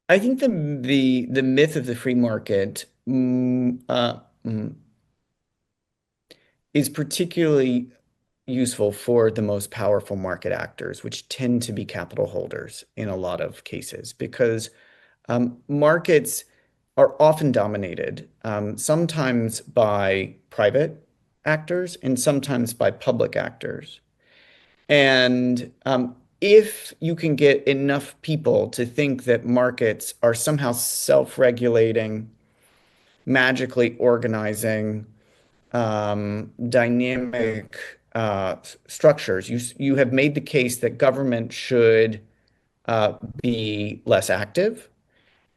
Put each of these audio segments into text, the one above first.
I think the myth of the free market is particularly useful for the most powerful market actors, which tend to be capital holders in a lot of cases, because markets are often dominated, sometimes by private actors and sometimes by public actors. And if you can get enough people to think that markets are somehow self-regulating, magically organizing, dynamic structures, you have made the case that government should be less active,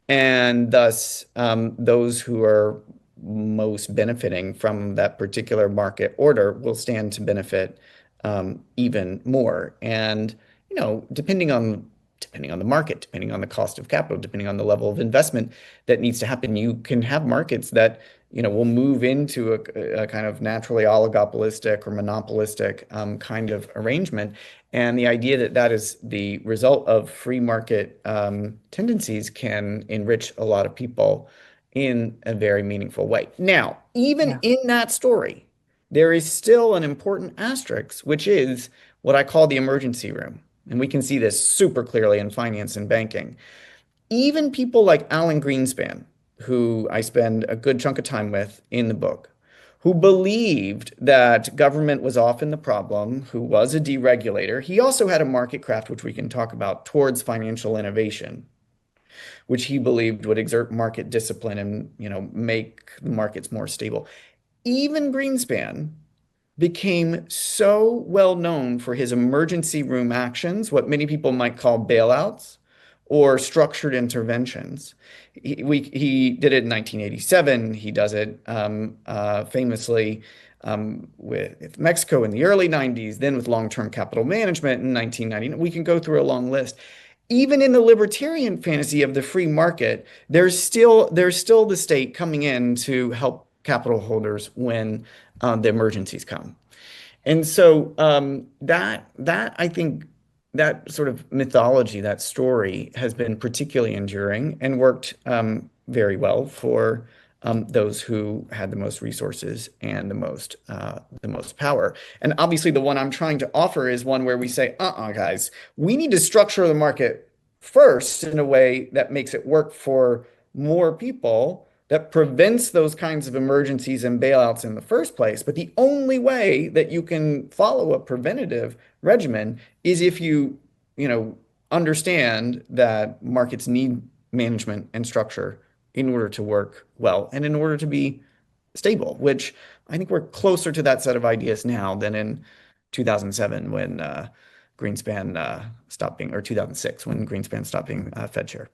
and thus those who are most benefiting from that particular market order will stand to benefit even more. And depending on the market, depending on the cost of capital, depending on the level of investment that needs to happen, you can have markets that will move into a kind of naturally oligopolistic or monopolistic kind of arrangement. And the idea that that is the result of free market tendencies can enrich a lot of people in a very meaningful way. Now, even Yeah. in that story, there is still an important asterisk, which is what I call the emergency room. And we can see this super clearly in finance and banking. Even people like Alan Greenspan, who I spend a good chunk of time with in the book, who believed that government was often the problem, who was a deregulator. He also had a market craft, which we can talk about, towards financial innovation, which he believed would exert market discipline and, make the markets more stable. Even Greenspan became so well known for his emergency room actions, what many people might call bailouts or structured interventions. He did it in 1987. He does it famously with Mexico in the early 90s, then with long-term capital management in 1990. We can go through a long list. Even in the libertarian fantasy of the free market, there's still the state coming in to help capital holders when the emergencies come. And so that I think that sort of mythology, that story, has been particularly enduring and worked very well for those who had the most resources and the most power. And obviously, the one I'm trying to offer is one where we say, guys, we need to structure the market first in a way that makes it work for more people, that prevents those kinds of emergencies and bailouts in the first place. But the only way that you can follow a preventative regimen is if understand that markets need management and structure in order to work well and in order to be stable, which I think we're closer to that set of ideas now than in 2007 when Greenspan stopped being, or 2006 when Greenspan stopped being Fed chair.